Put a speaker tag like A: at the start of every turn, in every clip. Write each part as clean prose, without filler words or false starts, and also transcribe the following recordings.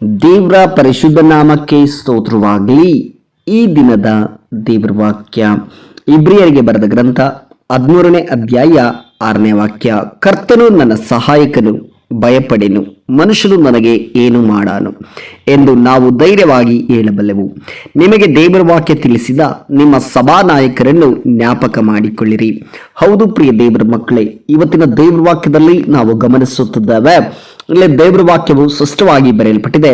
A: ದೇವರ ಪರಿಶುದ್ಧ ನಾಮಕ್ಕೆ ಸ್ತೋತ್ರವಾಗಲಿ. ಈ ದಿನದ ದೇವರ ವಾಕ್ಯ ಇಬ್ರಿಯರಿಗೆ ಬರೆದ ಗ್ರಂಥ 13ನೇ ಅಧ್ಯಾಯ 6ನೇ ವಾಕ್ಯ. ಕರ್ತನು ನನ್ನ ಸಹಾಯಕನು, ಭಯಪಡೆನು, ಮನುಷ್ಯನು ನನಗೆ ಏನು ಮಾಡಾನು ಎಂದು ನಾವು ಧೈರ್ಯವಾಗಿ ಹೇಳಬಲ್ಲೆವು. ನಿಮಗೆ ದೇವರ ವಾಕ್ಯ ತಿಳಿಸಿದ ನಿಮ್ಮ ಸಭಾನಾಯಕರನ್ನು ಜ್ಞಾಪಕ ಮಾಡಿಕೊಳ್ಳಿರಿ. ಹೌದು ಪ್ರಿಯ ದೇವರ ಮಕ್ಕಳೇ, ಇವತ್ತಿನ ದೇವರ ವಾಕ್ಯದಲ್ಲಿ ನಾವು ಗಮನಿಸುತ್ತಿದ್ದೇವೆ. ಇಲ್ಲಿ ದೇವರ ವಾಕ್ಯವು ಸ್ಪಷ್ಟವಾಗಿ ಬರೆಯಲ್ಪಟ್ಟಿದೆ.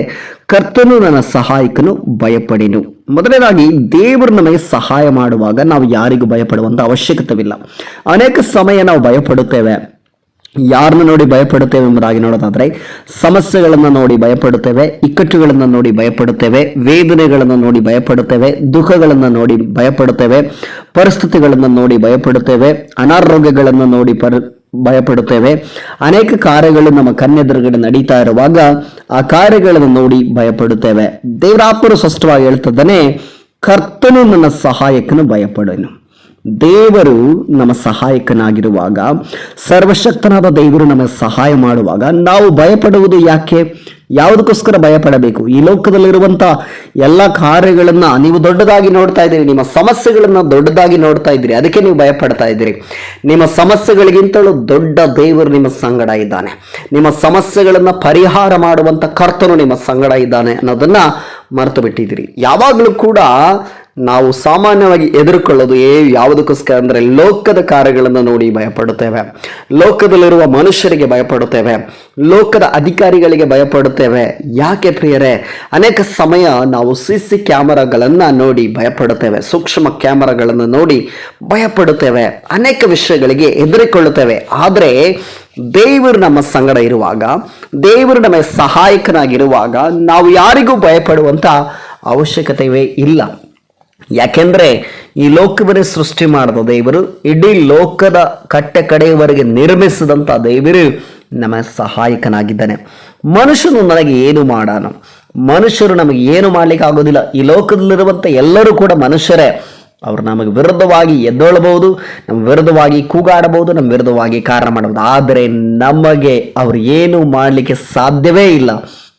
A: ಕರ್ತನು ನನ್ನ ಸಹಾಯಕನು, ಭಯಪಡೆನು. ಮೊದಲನೇದಾಗಿ, ದೇವರು ನಮಗೆ ಸಹಾಯ ಮಾಡುವಾಗ ನಾವು ಯಾರಿಗೂ ಭಯಪಡುವಂತ ಅವಶ್ಯಕತೆವಿಲ್ಲ. ಅನೇಕ ಸಮಯ ನಾವು ಭಯಪಡುತ್ತೇವೆ. ಯಾರನ್ನ ನೋಡಿ ಭಯಪಡುತ್ತೇವೆ ಎಂಬುದಾಗಿ ನೋಡೋದಾದ್ರೆ, ಸಮಸ್ಯೆಗಳನ್ನು ನೋಡಿ ಭಯಪಡುತ್ತೇವೆ, ಇಕ್ಕಟ್ಟುಗಳನ್ನು ನೋಡಿ ಭಯಪಡುತ್ತೇವೆ, ವೇದನೆಗಳನ್ನು ನೋಡಿ ಭಯಪಡುತ್ತೇವೆ, ದುಃಖಗಳನ್ನು ನೋಡಿ ಭಯಪಡುತ್ತೇವೆ, ಪರಿಸ್ಥಿತಿಗಳನ್ನು ನೋಡಿ ಭಯಪಡುತ್ತೇವೆ, ಅನಾರೋಗ್ಯಗಳನ್ನು ನೋಡಿ ಭಯಪಡುತ್ತೇವೆ. ಅನೇಕ ಕಾರ್ಯಗಳು ನಮ್ಮ ಕಣ್ಣೆದುರುಗಡೆ ನಡೀತಾ ಇರುವಾಗ ಆ ಕಾರ್ಯಗಳನ್ನು ನೋಡಿ ಭಯಪಡುತ್ತೇವೆ. ದೇವರಾತ್ಮರು ಸ್ಪಷ್ಟವಾಗಿ ಹೇಳ್ತಿದ್ದಾನೆ, ಕರ್ತನು ನನ್ನ ಸಹಾಯಕನು, ಭಯಪಡೆನು. ದೇವರು ನಮ್ಮ ಸಹಾಯಕನಾಗಿರುವಾಗ, ಸರ್ವಶಕ್ತನಾದ ದೇವರು ನಮಗೆ ಸಹಾಯ ಮಾಡುವಾಗ ನಾವು ಭಯಪಡುವುದು ಯಾಕೆ? ಯಾವುದಕ್ಕೋಸ್ಕರ ಭಯಪಡಬೇಕು? ಈ ಲೋಕದಲ್ಲಿರುವಂತ ಎಲ್ಲ ಕಾರ್ಯಗಳನ್ನ ನೀವು ದೊಡ್ಡದಾಗಿ ನೋಡ್ತಾ ಇದ್ದೀರಿ, ನಿಮ್ಮ ಸಮಸ್ಯೆಗಳನ್ನ ದೊಡ್ಡದಾಗಿ ನೋಡ್ತಾ ಇದ್ದೀರಿ, ಅದಕ್ಕೆ ನೀವು ಭಯಪಡ್ತಾ ಇದ್ದೀರಿ. ನಿಮ್ಮ ಸಮಸ್ಯೆಗಳಿಗಿಂತಲೂ ದೊಡ್ಡ ದೇವರು ನಿಮ್ಮ ಸಂಗಡ ಇದ್ದಾನೆ. ನಿಮ್ಮ ಸಮಸ್ಯೆಗಳನ್ನ ಪರಿಹಾರ ಮಾಡುವಂತ ಕರ್ತನು ನಿಮ್ಮ ಸಂಗಡ ಇದ್ದಾನೆ ಅನ್ನೋದನ್ನ ಮರೆತು ಬಿಟ್ಟಿದ್ದೀರಿ. ಯಾವಾಗಲೂ ಕೂಡ ನಾವು ಸಾಮಾನ್ಯವಾಗಿ ಎದುರುಕೊಳ್ಳೋದು ಯಾವುದಕ್ಕೋಸ್ಕರ ಅಂದ್ರೆ, ಲೋಕದ ಕಾರ್ಯಗಳನ್ನು ನೋಡಿ ಭಯಪಡುತ್ತೇವೆ, ಲೋಕದಲ್ಲಿರುವ ಮನುಷ್ಯರಿಗೆ ಭಯಪಡುತ್ತೇವೆ, ಲೋಕದ ಅಧಿಕಾರಿಗಳಿಗೆ ಭಯಪಡುತ್ತೇವೆ. ಯಾಕೆ ಪ್ರಿಯರೇ? ಅನೇಕ ಸಮಯ ನಾವು CC ಕ್ಯಾಮರಾಗಳನ್ನ ನೋಡಿ ಭಯಪಡುತ್ತೇವೆ, ಸೂಕ್ಷ್ಮ ಕ್ಯಾಮರಾಗಳನ್ನು ನೋಡಿ ಭಯಪಡುತ್ತೇವೆ, ಅನೇಕ ವಿಷಯಗಳಿಗೆ ಹೆದರಿಕೊಳ್ಳುತ್ತೇವೆ. ಆದರೆ ದೇವರು ನಮ್ಮ ಸಂಗಡ ಇರುವಾಗ, ದೇವರು ನಮಗೆ ಸಹಾಯಕನಾಗಿರುವಾಗ ನಾವು ಯಾರಿಗೂ ಭಯಪಡುವಂತ ಅವಶ್ಯಕತೆಯೇ ಇಲ್ಲ. ಯಾಕೆಂದ್ರೆ ಈ ಲೋಕವನ್ನೇ ಸೃಷ್ಟಿ ಮಾಡಿದ ದೇವರು, ಇಡೀ ಲೋಕದ ಕಟ್ಟೆ ಕಡೆಯವರೆಗೆ ನಿರ್ಮಿಸಿದಂತ ದೇವರು ನಮ್ಮ ಸಹಾಯಕನಾಗಿದ್ದಾನೆ. ಮನುಷ್ಯನು ನನಗೆ ಏನು ಮಾಡಾನು? ಮನುಷ್ಯರು ನಮಗೆ ಏನು ಮಾಡ್ಲಿಕ್ಕೆ ಆಗೋದಿಲ್ಲ. ಈ ಲೋಕದಲ್ಲಿರುವಂತ ಎಲ್ಲರೂ ಕೂಡ ಮನುಷ್ಯರೇ. ಅವರು ನಮಗೆ ವಿರುದ್ಧವಾಗಿ ಎದ್ದೊಳ್ಳಬಹುದು, ನಮ್ಮ ವಿರುದ್ಧವಾಗಿ ಕೂಗಾಡಬಹುದು, ನಮ್ಮ ವಿರುದ್ಧವಾಗಿ ಕಾರಣ ಮಾಡಬಹುದು. ಆದರೆ ನಮಗೆ ಅವರು ಏನು ಮಾಡಲಿಕ್ಕೆ ಸಾಧ್ಯವೇ ಇಲ್ಲ.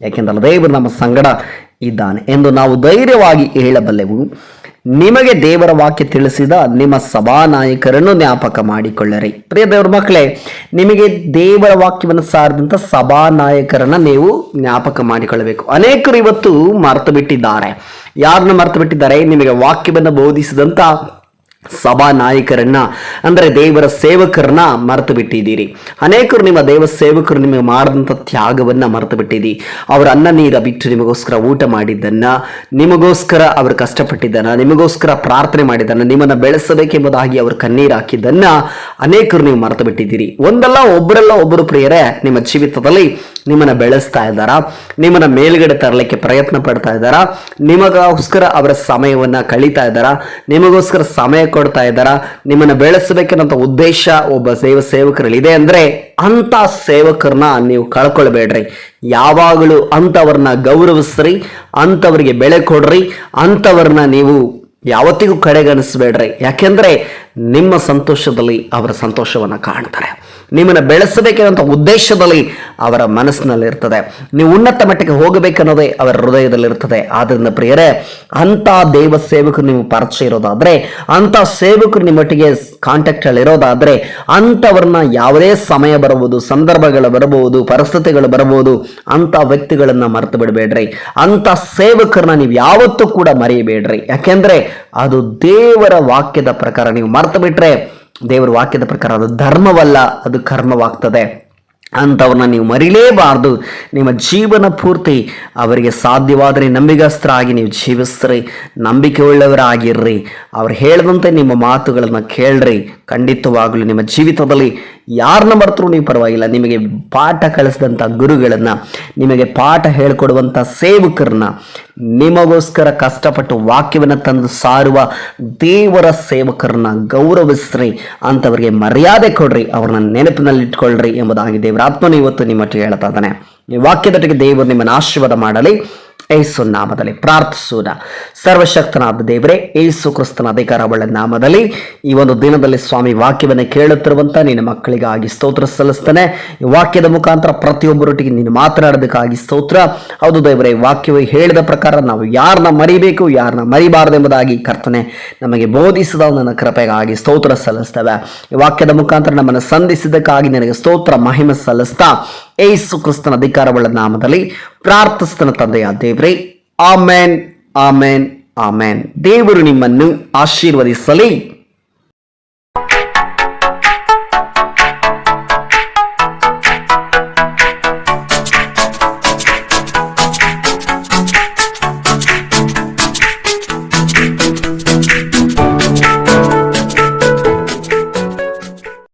A: ಯಾಕೆಂದ್ರೆ ದೇವರು ನಮ್ಮ ಸಂಗಡ ಇದ್ದಾನೆ ಎಂದು ನಾವು ಧೈರ್ಯವಾಗಿ ಹೇಳಬಲ್ಲೆವು. ನಿಮಗೆ ದೇವರ ವಾಕ್ಯ ತಿಳಿಸಿದ ನಿಮ್ಮ ಸಭಾನಾಯಕರನ್ನು ಜ್ಞಾಪಕ ಮಾಡಿಕೊಳ್ಳಿರಿ. ಪ್ರಿಯ ದೇವರ ಮಕ್ಕಳೇ, ನಿಮಗೆ ದೇವರ ವಾಕ್ಯವನ್ನು ಸಾರಿದಂತ ಸಭಾನಾಯಕರನ್ನ ನೀವು ಜ್ಞಾಪಕ ಮಾಡಿಕೊಳ್ಳಬೇಕು. ಅನೇಕರು ಇವತ್ತು ಮರೆತು ಬಿಟ್ಟಿದ್ದಾರೆ. ಯಾರನ್ನ ಮರೆತು ಬಿಟ್ಟಿದ್ದಾರೆ? ನಿಮಗೆ ವಾಕ್ಯವನ್ನು ಬೋಧಿಸಿದಂತ ಸಭಾ ನಾಯಕರನ್ನ, ಅಂದ್ರೆ ದೇವರ ಸೇವಕರನ್ನ ಮರೆತು ಬಿಟ್ಟಿದ್ದೀರಿ. ಅನೇಕರು ನಿಮ್ಮ ದೇವ ಸೇವಕರು ನಿಮಗೆ ಮಾಡಿದಂಥ ತ್ಯಾಗವನ್ನ ಮರೆತು ಬಿಟ್ಟಿದ್ದೀರಿ. ಅವರ ಅನ್ನ ನೀರ ಬಿಟ್ಟು ನಿಮಗೋಸ್ಕರ ಊಟ ಮಾಡಿದ್ದನ್ನ, ನಿಮಗೋಸ್ಕರ ಅವರು ಕಷ್ಟಪಟ್ಟಿದ್ದನ್ನ, ನಿಮಗೋಸ್ಕರ ಪ್ರಾರ್ಥನೆ ಮಾಡಿದ್ದನ್ನ, ನಿಮ್ಮನ್ನ ಬೆಳೆಸಬೇಕೆಂಬುದಾಗಿ ಅವರು ಕಣ್ಣೀರು ಹಾಕಿದ್ದನ್ನ ಅನೇಕರು ನೀವು ಮರೆತು ಬಿಟ್ಟಿದ್ದೀರಿ. ಒಂದಲ್ಲ ಒಬ್ಬರು ಪ್ರಿಯರೇ ನಿಮ್ಮ ಜೀವಿತದಲ್ಲಿ ನಿಮ್ಮನ್ನ ಬೆಳೆಸ್ತಾ ಇದ್ದಾರಾ, ನಿಮ್ಮನ್ನ ಮೇಲ್ಗಡೆ ತರಲಿಕ್ಕೆ ಪ್ರಯತ್ನ ಪಡ್ತಾ ಇದ್ದಾರಾ, ನಿಮಗೋಸ್ಕರ ಅವರ ಸಮಯವನ್ನ ಕಳೀತಾ ಇದ್ದಾರಾ, ನಿಮಗೋಸ್ಕರ ಸಮಯ ಕೊಡ್ತಾ ಇದ್ದಾರಾ, ನಿಮ್ಮನ್ನ ಬೆಳೆಸಬೇಕನ್ನೋ ಉದ್ದೇಶ ಒಬ್ಬ ಸೇವಕರಲ್ಲಿ ಇದೆ ಅಂದ್ರೆ, ಅಂತ ಸೇವಕರನ್ನ ನೀವು ಕಳ್ಕೊಳ್ಬೇಡ್ರಿ. ಯಾವಾಗಲೂ ಅಂತವ್ರನ್ನ ಗೌರವಿಸ್ರಿ, ಅಂತವರಿಗೆ ಬೆಲೆ ಕೊಡ್ರಿ, ಅಂತವ್ರನ್ನ ನೀವು ಯಾವತ್ತಿಗೂ ಕಡೆಗಣಿಸ್ಬೇಡ್ರಿ. ಯಾಕೆಂದ್ರೆ ನಿಮ್ಮ ಸಂತೋಷದಲ್ಲಿ ಅವರ ಸಂತೋಷವನ್ನ ಕಾಣ್ತಾರೆ. ನಿಮ್ಮನ್ನ ಬೆಳೆಸಬೇಕನ್ನೋ ಉದ್ದೇಶದಲ್ಲಿ ಅವರ ಮನಸ್ಸಿನಲ್ಲಿ ಇರ್ತದೆ. ನೀವು ಉನ್ನತ ಮಟ್ಟಕ್ಕೆ ಹೋಗಬೇಕನ್ನೋದೇ ಅವರ ಹೃದಯದಲ್ಲಿ ಇರ್ತದೆ. ಆದ್ರಿಂದ ಪ್ರಿಯರೇ, ಅಂತ ದೇವ ಸೇವಕರು ನೀವು ಪರಿಚಯ ಇರೋದಾದ್ರೆ, ಅಂತ ಸೇವಕರು ನಿಮ್ಮೊಟ್ಟಿಗೆ ಕಾಂಟ್ಯಾಕ್ಟ್ ಅಲ್ಲಿ ಇರೋದಾದ್ರೆ, ಅಂತವ್ರನ್ನ ಯಾವುದೇ ಸಮಯ ಬರಬಹುದು, ಸಂದರ್ಭಗಳು ಬರಬಹುದು, ಪರಿಸ್ಥಿತಿಗಳು ಬರಬಹುದು, ಅಂತ ವ್ಯಕ್ತಿಗಳನ್ನ ಮರೆತು ಬಿಡಬೇಡ್ರಿ. ಅಂತ ಸೇವಕರನ್ನ ನೀವು ಯಾವತ್ತೂ ಕೂಡ ಮರೆಯಬೇಡ್ರಿ. ಯಾಕೆಂದ್ರೆ ಅದು ದೇವರ ವಾಕ್ಯದ ಪ್ರಕಾರ ನೀವು ಮರೆತು ಬಿಟ್ರೆ, ದೇವರ ವಾಕ್ಯದ ಪ್ರಕಾರ ಅದು ಧರ್ಮವಲ್ಲ, ಅದು ಕರ್ಮವಾಗ್ತದೆ. ಅಂಥವ್ರನ್ನ ನೀವು ಮರಿಲೇಬಾರ್ದು. ನಿಮ್ಮ ಜೀವನ ಪೂರ್ತಿ ಅವರಿಗೆ ಸಾಧ್ಯವಾದರೆ ನಂಬಿಗಸ್ತರಾಗಿ ನೀವು ಜೀವಿಸ್ರಿ, ನಂಬಿಕೆ ಉಳ್ಳವರಾಗಿರ್ರಿ. ಅವ್ರು ಹೇಳಿದಂತೆ ನಿಮ್ಮ ಮಾತುಗಳನ್ನು ಕೇಳ್ರಿ. ಖಂಡಿತವಾಗಲೂ ನಿಮ್ಮ ಜೀವಿತದಲ್ಲಿ ಯಾರನ್ನ ಬರ್ತರೂ ನೀವು ಪರವಾಗಿಲ್ಲ, ನಿಮಗೆ ಪಾಠ ಕಲಿಸಿದಂಥ ಗುರುಗಳನ್ನ, ನಿಮಗೆ ಪಾಠ ಹೇಳ್ಕೊಡುವಂಥ ಸೇವಕರನ್ನ, ನಿಮಗೋಸ್ಕರ ಕಷ್ಟಪಟ್ಟು ವಾಕ್ಯವನ್ನು ತಂದು ಸಾರುವ ದೇವರ ಸೇವಕರನ್ನ ಗೌರವಿಸ್ರಿ, ಅಂಥವ್ರಿಗೆ ಮರ್ಯಾದೆ ಕೊಡ್ರಿ, ಅವ್ರನ್ನ ನೆನಪಿನಲ್ಲಿ ಇಟ್ಕೊಳ್ರಿ ಎಂಬುದಾಗಿ ದೇವರ ಆತ್ಮನು ಇವತ್ತು ನಿಮ್ಮೊಟ್ಟಿಗೆ ಹೇಳ್ತಾ ಇದ್ದಾನೆ. ಈ ವಾಕ್ಯದೊಟ್ಟಿಗೆ ದೇವರು ನಿಮ್ಮನ್ನು ಆಶೀರ್ವಾದ ಮಾಡಲಿ. ಏಸು ನಾಮದಲ್ಲಿ ಪ್ರಾರ್ಥಿಸೋಣ. ಸರ್ವಶಕ್ತನಾದ ದೇವರೇ, ಏಸು ಕ್ರಿಸ್ತನ ಅಧಿಕಾರವುಳ್ಳ ನಾಮದಲ್ಲಿ ಈ ಒಂದು ದಿನದಲ್ಲಿ ಸ್ವಾಮಿ ವಾಕ್ಯವನ್ನು ಕೇಳುತ್ತಿರುವಂತ ನಿನ್ನ ಮಕ್ಕಳಿಗಾಗಿ ಸ್ತೋತ್ರ ಸಲ್ಲಿಸ್ತಾನೆ. ಈ ವಾಕ್ಯದ ಮುಖಾಂತರ ಪ್ರತಿಯೊಬ್ಬರೊಟ್ಟಿಗೆ ನೀನು ಮಾತನಾಡೋದಕ್ಕಾಗಿ ಸ್ತೋತ್ರ. ಹೌದು ದೇವರೇ, ವಾಕ್ಯವು ಹೇಳಿದ ಪ್ರಕಾರ ನಾವು ಯಾರನ್ನ ಮರಿಬೇಕು, ಯಾರನ್ನ ಮರಿಬಾರದೆಂಬುದಾಗಿ ಕರ್ತನೆ ನಮಗೆ ಬೋಧಿಸಿದ ನನ್ನ ಕೃಪೆಗಾಗಿ ಸ್ತೋತ್ರ ಸಲ್ಲಿಸ್ತೇವೆ. ಈ ವಾಕ್ಯದ ಮುಖಾಂತರ ನಮ್ಮನ್ನು ಸಂಧಿಸಿದ್ದಕ್ಕಾಗಿ ನಿನಗೆ ಸ್ತೋತ್ರ ಮಹಿಮೆ ಸಲ್ಲಿಸ್ತಾ ಏಸು ಕ್ರಿಸ್ತನ ಅಧಿಕಾರವುಳ್ಳ ನಾಮದಲ್ಲಿ ಪ್ರಾರ್ಥಿಸ್ತನ ತಂದೆಯ ದೇವರೇ, ಆಮೇನ್, ಆಮೇನ್, ಆಮೇನ್. ದೇವರು ನಿಮ್ಮನ್ನು ಆಶೀರ್ವದಿಸಲಿ.